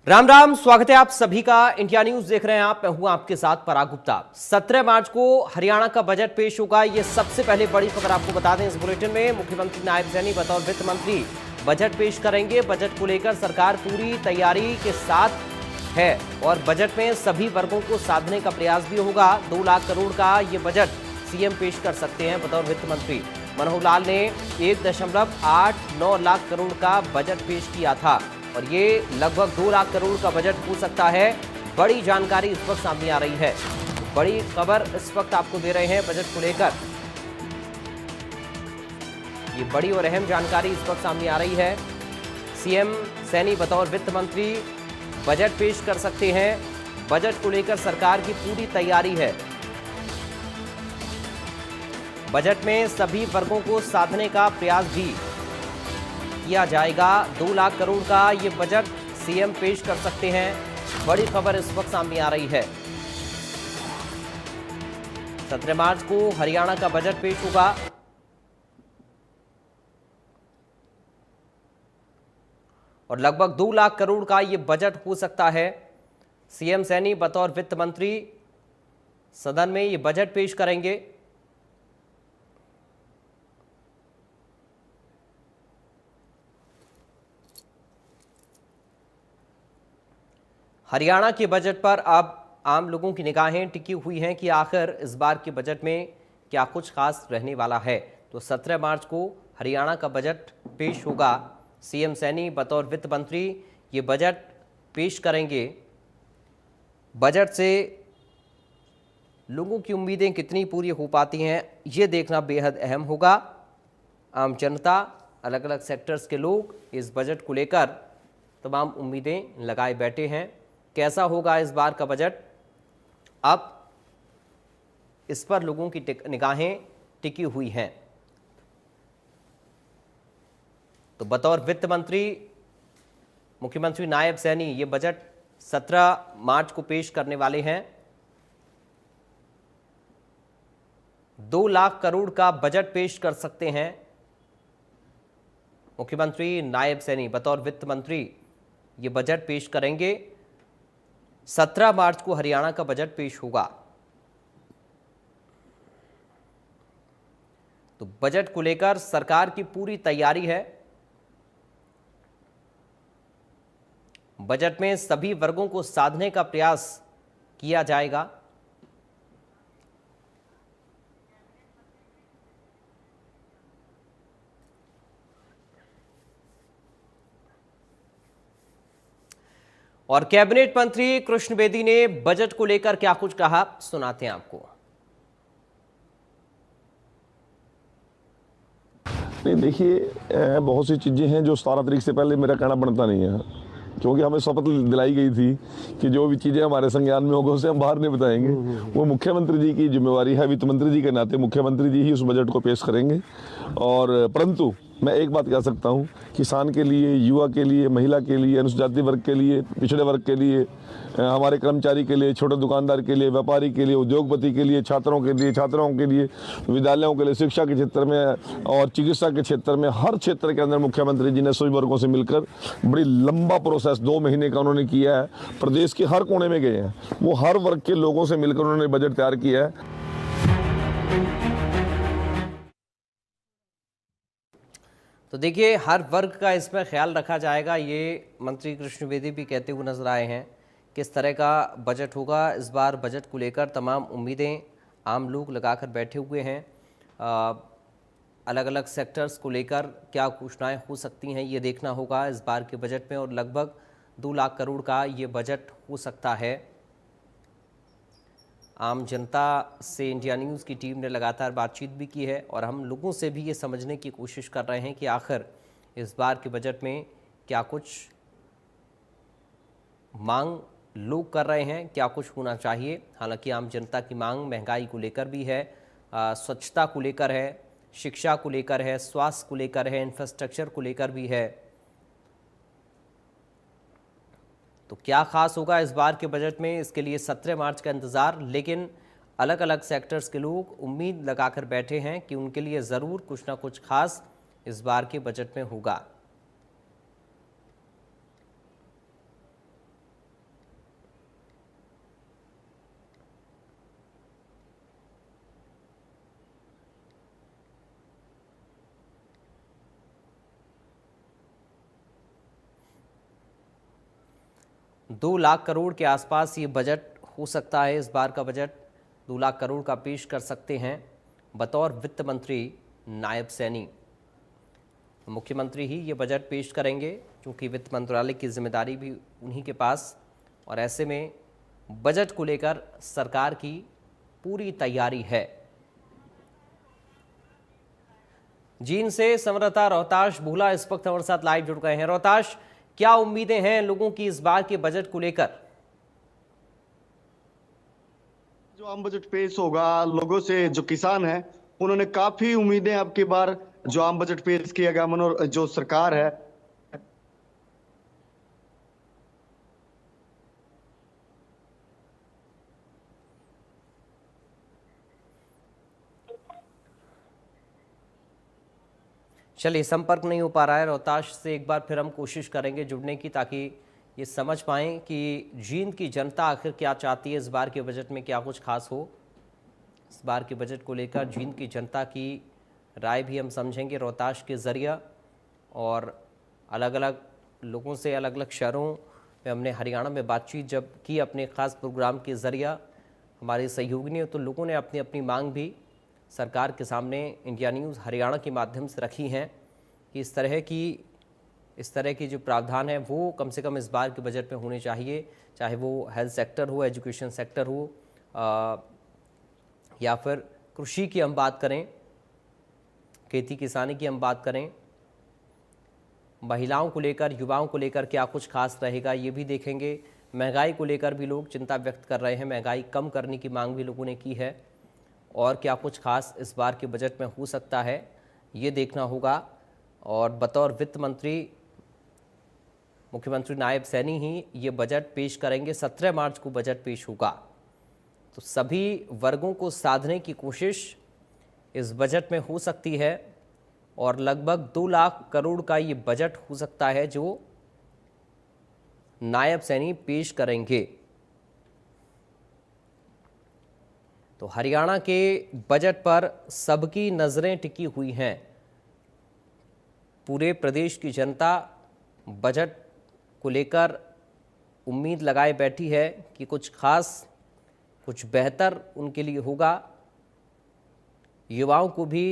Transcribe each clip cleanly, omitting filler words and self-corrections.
राम राम, स्वागत है आप सभी का। इंडिया न्यूज देख रहे हैं आप, मैं हूं आपके साथ पराग गुप्ता। 17 मार्च को हरियाणा का बजट पेश होगा। ये सबसे पहले बड़ी खबर आपको बता दें इस बुलेटिन में। मुख्यमंत्री नायब सैनी बतौर वित्त मंत्री बजट पेश करेंगे। बजट को लेकर सरकार पूरी तैयारी के साथ है और बजट में सभी वर्गों को साधने का प्रयास भी होगा। 2 लाख करोड़ का ये बजट सीएम पेश कर सकते हैं बतौर वित्त मंत्री। मनोहर लाल ने 1.89 लाख करोड़ का बजट पेश किया था और ये लगभग 2 लाख करोड़ का बजट हो सकता है। बड़ी जानकारी इस वक्त सामने आ रही है, बड़ी खबर इस वक्त आपको दे रहे हैं बजट को लेकर। ये बड़ी और अहम जानकारी इस वक्त सामने आ रही है। सीएम सैनी बतौर वित्त मंत्री बजट पेश कर सकते हैं। बजट को लेकर सरकार की पूरी तैयारी है। बजट में सभी वर्गों को साधने का प्रयास भी किया जाएगा। 2 लाख करोड़ का ये बजट सीएम पेश कर सकते हैं। बड़ी खबर इस वक्त सामने आ रही है। 17 मार्च को हरियाणा का बजट पेश होगा और लगभग 2 लाख करोड़ का ये बजट हो सकता है। सीएम सैनी बतौर वित्त मंत्री सदन में ये बजट पेश करेंगे। हरियाणा के बजट पर अब आम लोगों की निगाहें टिकी हुई हैं कि आखिर इस बार के बजट में क्या कुछ खास रहने वाला है। तो 17 मार्च को हरियाणा का बजट पेश होगा। सीएम सैनी बतौर वित्त मंत्री ये बजट पेश करेंगे। बजट से लोगों की उम्मीदें कितनी पूरी हो पाती हैं, ये देखना बेहद अहम होगा। आम जनता, अलग अलग सेक्टर्स के लोग इस बजट को लेकर तमाम उम्मीदें लगाए बैठे हैं। कैसा होगा इस बार का बजट, अब इस पर लोगों की निगाहें टिकी हुई हैं। तो बतौर वित्त मंत्री मुख्यमंत्री नायब सैनी ये बजट 17 मार्च को पेश करने वाले हैं। 2 लाख करोड़ का बजट पेश कर सकते हैं मुख्यमंत्री नायब सैनी बतौर वित्त मंत्री ये बजट पेश करेंगे। 17 मार्च को हरियाणा का बजट पेश होगा। तो बजट को लेकर सरकार की पूरी तैयारी है। बजट में सभी वर्गों को साधने का प्रयास किया जाएगा। और कैबिनेट मंत्री कृष्ण बेदी ने बजट को लेकर क्या कुछ कहा, सुनाते हैं आपको। नहीं, देखिए, बहुत सी चीज़ें हैं जो 17 तारीख से पहले मेरा कहना बनता नहीं है, क्योंकि हमें शपथ दिलाई गई थी कि जो भी चीज़ें हमारे संज्ञान में होगा उसे हम बाहर नहीं बताएंगे। वो मुख्यमंत्री जी की जिम्मेवारी है। वित्त मंत्री जी के नाते मुख्यमंत्री जी ही उस बजट को पेश करेंगे। और परंतु मैं एक बात कह सकता हूँ, किसान के लिए, युवा के लिए, महिला के लिए, अनुसूचित जाति वर्ग के लिए, पिछड़े वर्ग के लिए, हमारे कर्मचारी के लिए, छोटे दुकानदार के लिए, व्यापारी के लिए, उद्योगपति के लिए, छात्रों के लिए, छात्राओं के लिए, विद्यालयों के लिए, शिक्षा के क्षेत्र में और चिकित्सा के क्षेत्र में, हर क्षेत्र के अंदर मुख्यमंत्री जी ने सभी वर्गों से मिलकर बड़ी लंबा प्रोसेस 2 महीने का उन्होंने किया है। प्रदेश के हर कोने में गए हैं, वो हर वर्ग के लोगों से मिलकर उन्होंने बजट तैयार किया है। तो देखिए, हर वर्ग का इसमें ख्याल रखा जाएगा, ये मंत्री कृष्ण बेदी भी कहते हुए नजर आए हैं। किस तरह का बजट होगा इस बार, बजट को लेकर तमाम उम्मीदें आम लोग लगाकर बैठे हुए हैं। अलग अलग सेक्टर्स को लेकर क्या घोषणाएं हो सकती हैं, ये देखना होगा इस बार के बजट में। और लगभग 2 लाख करोड़ का ये बजट हो सकता है। आम जनता से इंडिया न्यूज़ की टीम ने लगातार बातचीत भी की है और हम लोगों से भी ये समझने की कोशिश कर रहे हैं कि आखिर इस बार के बजट में क्या कुछ मांग लोग कर रहे हैं, क्या कुछ होना चाहिए। हालांकि आम जनता की मांग महंगाई को लेकर भी है, स्वच्छता को लेकर है, शिक्षा को लेकर है, स्वास्थ्य को लेकर है, इंफ्रास्ट्रक्चर को लेकर भी है। तो क्या खास होगा इस बार के बजट में, इसके लिए 17 मार्च का इंतज़ार। लेकिन अलग अलग सेक्टर्स के लोग उम्मीद लगाकर बैठे हैं कि उनके लिए ज़रूर कुछ ना कुछ खास इस बार के बजट में होगा। 2 लाख करोड़ के आसपास ये बजट हो सकता है। इस बार का बजट 2 लाख करोड़ का पेश कर सकते हैं बतौर वित्त मंत्री नायब सैनी। मुख्यमंत्री ही ये बजट पेश करेंगे क्योंकि वित्त मंत्रालय की जिम्मेदारी भी उन्हीं के पास, और ऐसे में बजट को लेकर सरकार की पूरी तैयारी है। जींद से संवाददाता रोहताश भूला इस वक्त हमारे साथ लाइव जुड़ गए हैं। रोहताश, क्या उम्मीदें हैं लोगों की इस बार के बजट को लेकर? जो आम बजट पेश होगा, लोगों से जो किसान हैं उन्होंने काफी उम्मीदें अब की बार जो आम बजट पेश किया गया जो सरकार है चलिए, संपर्क नहीं हो पा रहा है रोहताश से। एक बार फिर हम कोशिश करेंगे जुड़ने की, ताकि ये समझ पाएं कि जींद की जनता आखिर क्या चाहती है, इस बार के बजट में क्या कुछ खास हो। इस बार के बजट को लेकर जींद की जनता की राय भी हम समझेंगे रोहताश के ज़रिए, और अलग अलग लोगों से अलग अलग शहरों में हमने हरियाणा में बातचीत जब की अपने ख़ास प्रोग्राम के ज़रिए हमारे सहयोगी ने, तो लोगों ने अपनी अपनी मांग भी सरकार के सामने इंडिया न्यूज़ हरियाणा के माध्यम से रखी हैं कि इस तरह की जो प्रावधान है वो कम से कम इस बार के बजट में होने चाहिए, चाहे वो हेल्थ सेक्टर हो, एजुकेशन सेक्टर हो, या फिर कृषि की हम बात करें, खेती किसानी की हम बात करें, महिलाओं को लेकर, युवाओं को लेकर क्या कुछ खास रहेगा ये भी देखेंगे। महंगाई को लेकर भी लोग चिंता व्यक्त कर रहे हैं, महंगाई कम करने की मांग भी लोगों ने की है, और क्या कुछ खास इस बार के बजट में हो सकता है ये देखना होगा। और बतौर वित्त मंत्री मुख्यमंत्री नायब सैनी ही ये बजट पेश करेंगे। 17 मार्च को बजट पेश होगा, तो सभी वर्गों को साधने की कोशिश इस बजट में हो सकती है, और लगभग 2 लाख करोड़ का ये बजट हो सकता है जो नायब सैनी पेश करेंगे। तो हरियाणा के बजट पर सबकी नज़रें टिकी हुई हैं। पूरे प्रदेश की जनता बजट को लेकर उम्मीद लगाए बैठी है कि कुछ खास, कुछ बेहतर उनके लिए होगा। युवाओं को भी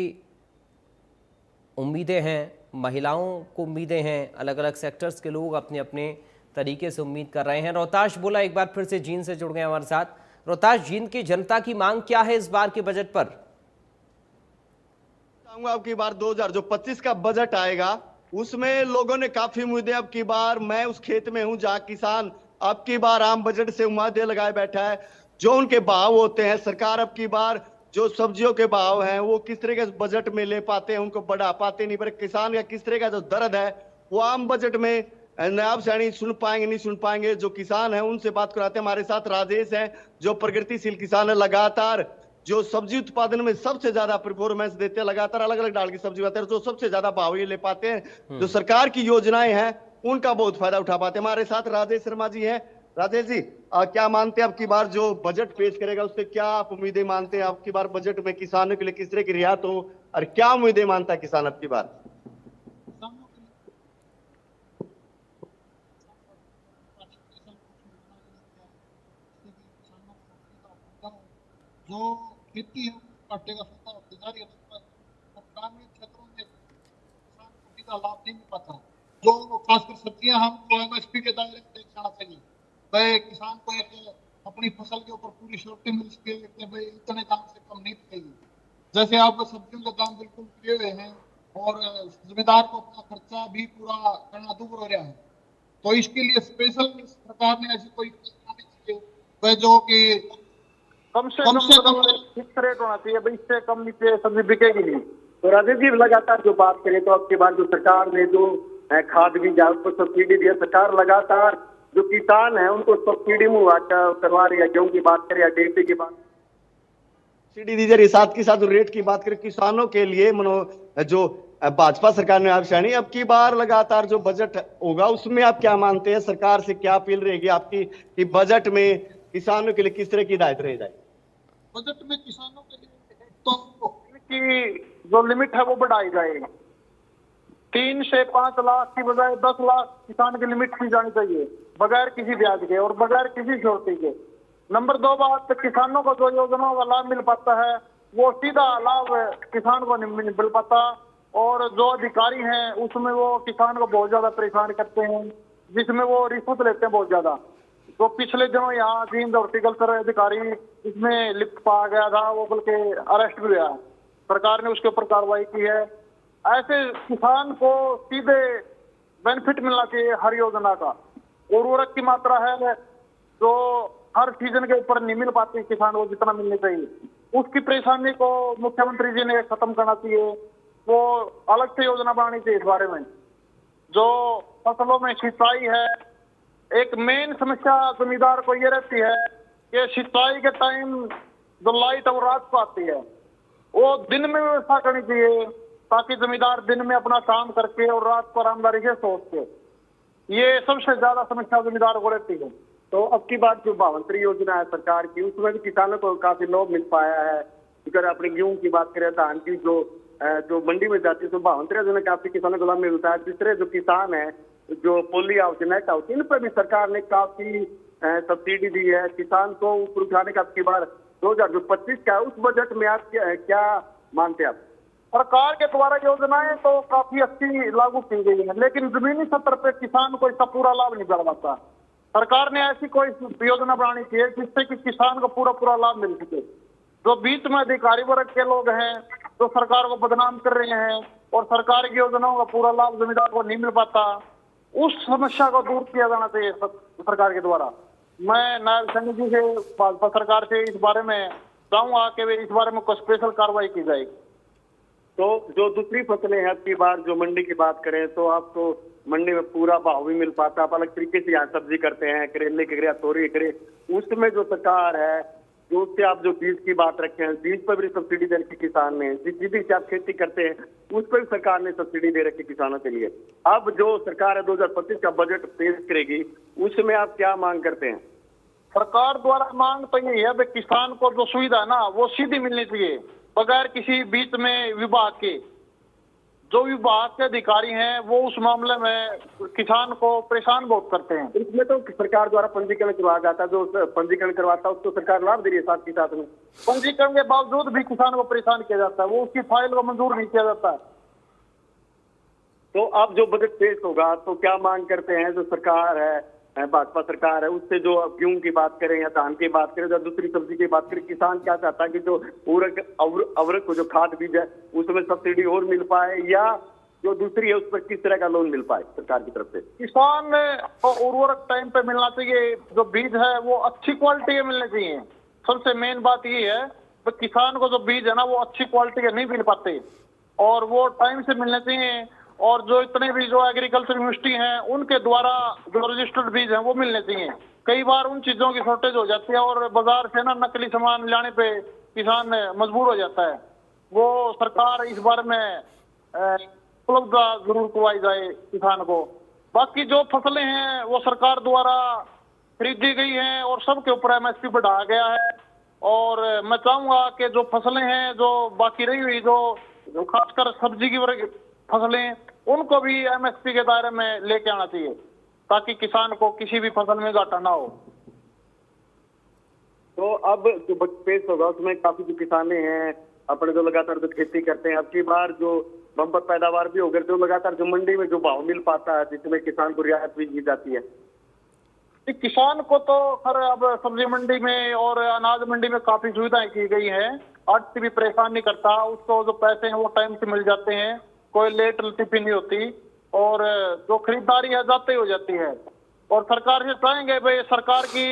उम्मीदें हैं, महिलाओं को उम्मीदें हैं, अलग अलग सेक्टर्स के लोग अपने अपने तरीके से उम्मीद कर रहे हैं। रोहताश बोला एक बार फिर से जींद से जुड़ गए हमारे साथ। रोहताश, जींद की जनता की मांग क्या है इस बार के बजट पर? चाहूंगा अब की बार 2025 का बजट आएगा, उसमें लोगों ने काफी उम्मीदें अब की बार, मैं उस खेत में हूं जहां किसान अब की बार आम बजट से उम्मीदें लगाए बैठा है। जो उनके भाव होते हैं, सरकार अब की बार जो सब्जियों के भाव हैं वो किस तरह के बजट में ले पाते हैं, उनको बढ़ा पाते नहीं, पर किसान का किस तरह का जो दर्द है वो आम बजट में नायब सैनी सुन पाएंगे नहीं सुन पाएंगे। जो किसान है उनसे बात कराते हैं। हमारे साथ राजेश हैं जो प्रगतिशील किसान है, लगातार जो सब्जी उत्पादन में सबसे ज्यादा परफॉर्मेंस देते हैं, लगातार अलग अलग डाल की सब्जी बनाते हैं, जो सबसे ज्यादा भाव ये ले पाते हैं, जो सरकार की योजनाएं हैं उनका बहुत फायदा उठा पाते हैं। हमारे साथ राजेश शर्मा जी हैं। राजेश जी, क्या मानते हैं अब की बार जो बजट पेश करेगा उससे क्या आप उम्मीदें मानते हैं? अब की बार बजट में किसानों के लिए किस तरह की रियायत हो और क्या उम्मीदें मानता है किसान अब की बार? जो खेती है काटेगा सस्ता बाजार और ग्रामीण क्षेत्रों में किसान को सीधा लाभ नहीं मिल पाता। जो खासकर सब्जियां हम एमएसपी के दायरे में जाना चाहिए, भाई किसान को एक अपनी फसल के ऊपर पूरी श्योरिटी मिल सके कि भाई इतने दाम से कम नहीं बिकेगी। जैसे आप सब्जियों के दाम बिल्कुल गिरे हुए हैं और जिम्मेदार को अपना खर्चा भी पूरा करना दूर हो रहा है, तो इसके लिए स्पेशल सरकार ने ऐसी कोई चाहिए जो कि कम से कम फिक्स रेट होना चाहिए, भाई इससे कम नीचे सब्जी बिकेगी नहीं। तो राजेश जी, लगातार जो बात करें तो अब के बाद जो सरकार ने जो खाद बीज उसको सब्सिडी दिया, सरकार लगातार जो किसान है उनको सब्सिडी मुआवजा करवा रही है। गेहूं की बात करें या डीएपी की बात सब्सिडी दी जा रही है, साथ के साथ रेट की बात करें किसानों के लिए जो भाजपा सरकार ने आप अब की बार लगातार जो बजट होगा उसमें आप क्या मानते हैं, सरकार से क्या अपील रहेगी आपकी कि बजट में किसानों के लिए किस तरह की हिदायत रह जाए? बजट में किसानों के लिए तो इनकी जो लिमिट है वो बढ़ाई जाए, 3 से 5 लाख की बजाय 10 लाख किसान की लिमिट की जानी चाहिए, बगैर किसी ब्याज के और बगैर किसी श्योरिटी के। नंबर 2 बात, किसानों को जो योजनाओं का लाभ मिल पाता है वो सीधा लाभ किसान को नहीं मिल पाता, और जो अधिकारी हैं उसमें वो किसान को बहुत ज्यादा परेशान करते हैं, जिसमें वो रिश्वत लेते हैं बहुत ज्यादा। तो पिछले दिनों यहाँ जींद हॉर्टिकल्चर अधिकारी इसमें लिप्त पाया गया था, वो बल्कि अरेस्ट भी हुआ, सरकार ने उसके ऊपर कार्रवाई की है। ऐसे किसान को सीधे बेनिफिट मिलना चाहिए हर योजना का। उर्वरक की मात्रा है जो हर सीजन के ऊपर नहीं मिल पाती किसान को जितना मिलनी चाहिए, उसकी परेशानी को मुख्यमंत्री जी ने खत्म करना चाहिए। वो अलग से योजना बनानी चाहिए इस बारे में। जो फसलों में सिंचाई है, एक मेन समस्या जमींदार को ये रहती है कि सिंचाई के टाइम जो लाइट और रात को आती है वो दिन में व्यवस्था करनी चाहिए, ताकि जमींदार दिन में अपना काम करके और रात को आरामदारी से सो सके। ये सबसे ज्यादा समस्या जमींदार को रहती है। तो अब की बात जो भावंत्री योजना है सरकार की, उसमें भी किसानों को काफी लाभ मिल पाया है। अगर अपने गेहूं की बात करें, धान की जो मंडी में जाती है तो भावंत्री योजना काफी किसानों को लाभ मिलता है। तीसरे जो किसान है, जो पोली हाउस, नेट हाउस, इन पर भी सरकार ने काफी सब्सिडी दी है किसान को ऊपर उठाने का। आपकी बार 2025 का उस बजट में आप क्या मानते हैं आप? सरकार के द्वारा योजनाएं तो काफी अच्छी लागू की गई है, लेकिन जमीनी स्तर पर किसान को इसका पूरा लाभ नहीं मिल पाता। सरकार ने ऐसी कोई योजना बनानी चाहिए जिससे कि किसान को पूरा लाभ मिल सके। जो बीच में अधिकारी वर्ग के लोग हैं जो सरकार को बदनाम कर रहे हैं और सरकार की योजनाओं का पूरा लाभ जमींदार को नहीं मिल पाता, उस समस्या को दूर किया जाना चाहिए सरकार के द्वारा। मैं नायब सैनी जी से, भाजपा सरकार से इस बारे में चाहूंगा कि इस बारे में कोई स्पेशल कार्रवाई की जाए। तो जो दूसरी फसलें हैं, आपकी बार जो मंडी की बात करें तो आपको मंडी में पूरा भाव भी मिल पाता। आप अलग तरीके से यहाँ सब्जी करते हैं, करेले करे, तोरी करे, उसमें जो सरकार है जो उससे आप जो बीज की बात रखे हैं, बीज पर भी सब्सिडी दे रखी किसान ने। जिस विधि से आप खेती करते हैं उस पर भी सरकार ने सब्सिडी दे रखी किसानों के लिए। अब जो सरकार है 2025 का बजट पेश करेगी, उसमें आप क्या मांग करते हैं? सरकार द्वारा मांग तो यही है कि किसान को जो सुविधा है ना वो सीधी मिलनी चाहिए, बगैर किसी बीच में विभाग के। जो विभाग के अधिकारी हैं वो उस मामले में किसान को परेशान बहुत करते हैं। इसमें तो सरकार द्वारा पंजीकरण करवाया जाता है, जो पंजीकरण करवाता है उसको सरकार लाभ दे रही है साथ के साथ में। पंजीकरण के बावजूद भी किसान को परेशान किया जाता है, वो उसकी फाइल को मंजूर नहीं किया जाता है। तो अब जो बजट पेश होगा तो क्या मांग करते हैं? जो सरकार है, भाजपा सरकार है, उससे जो गेहूं की बात करें या धान की बात करें या दूसरी सब्जी की बात करें, किसान क्या चाहता है कि जो उर्वरक को जो खाद बीज है उसमें सब्सिडी और मिल पाए, या जो दूसरी है उस पर किस तरह का लोन मिल पाए सरकार की तरफ से? किसान को उर्वरक टाइम पे मिलना चाहिए, जो बीज है वो अच्छी क्वालिटी के मिलने चाहिए। सबसे मेन बात ये है कि किसान को जो बीज है ना वो अच्छी क्वालिटी के नहीं मिल पाते और वो टाइम से मिलने चाहिए। और जो इतने भी जो एग्रीकल्चर यूनिवर्सिटी हैं उनके द्वारा जो रजिस्टर्ड बीज हैं वो मिलने चाहिए। कई बार उन चीजों की शॉर्टेज हो जाती है और बाजार से ना नकली सामान लाने पे किसान मजबूर हो जाता है। वो सरकार इस बारे में उपलब्धता जरूर करवाई जाए किसान को। बाकी जो फसलें हैं वो सरकार द्वारा खरीदी गई हैं और सबके ऊपर MSP बढ़ाया गया है। और मैं चाहूंगा कि जो फसलें हैं जो बाकी रही हुई जो खासकर सब्जी की वर्ग फसलें, उनको भी MSP के दायरे में लेके आना चाहिए ताकि किसान को किसी भी फसल में घाटा ना हो। तो अब जो बजट पेश होगा उसमें काफी जो किसाने हैं अपने जो लगातार जो खेती करते हैं, अब की बार जो बम्पर पैदावार भी होगी, जो लगातार जो मंडी में जो भाव मिल पाता है जिसमें किसान को रियायत भी दी जाती है। किसान को तो खैर अब सब्जी मंडी में और अनाज मंडी में काफी सुविधाएं की गई हैं, आज से भी परेशान नहीं करता। उसको जो पैसे हैं वो टाइम से मिल जाते हैं, कोई लेट लतीफी नहीं होती और जो खरीदारी है जाते हो जाती है। और सरकार से चाहेंगे भाई सरकार की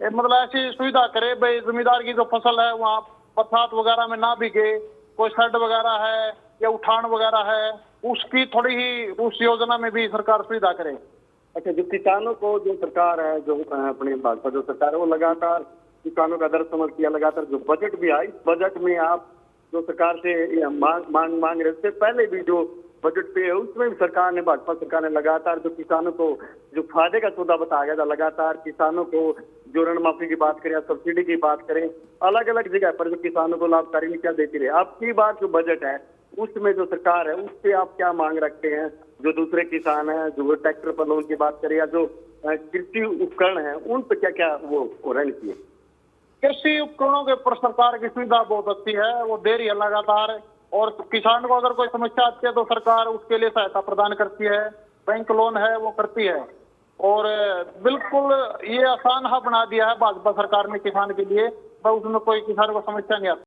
मतलब ऐसी सुविधा करे भाई जमींदार की जो फसल है वहाँ बरसात वगैरह में ना भीगे, कोई शेड वगैरह है या उठान वगैरह है उसकी थोड़ी ही उस योजना में भी सरकार सुविधा करे। अच्छा, जो किसानों को जो सरकार है, जो अपनी भाजपा जो सरकार है वो लगातार किसानों का दर्द समझ किया, लगातार जो बजट भी आई, बजट में आप जो सरकार से मांग रहे, उससे पहले भी जो बजट पे है उसमें भी सरकार ने, भाजपा सरकार ने लगातार जो किसानों को जो फायदे का सौदा बताया गया था, लगातार किसानों को जो ऋण माफी की बात करें या सब्सिडी की बात करें, अलग अलग जगह पर जो किसानों को लाभकारी नीतियां देती रही। अब की बार जो बजट है उसमें जो सरकार है उससे आप क्या मांग रखते हैं? जो दूसरे किसान हैं, जो ट्रैक्टर पर लोन की बात करें या जो कृषि उपकरण है, उन पर क्या क्या वो रणनीति है? कृषि उपकरणों के ऊपर सरकार की सुविधा बहुत अच्छी है, वो दे रही है लगातार। और किसान को अगर कोई समस्या आती है तो सरकार उसके लिए सहायता प्रदान करती है, बैंक लोन है वो करती है। और बिल्कुल ये आसान बना दिया है भाजपा सरकार ने किसान के लिए, उसमें कोई किसान को समस्या नहीं आती।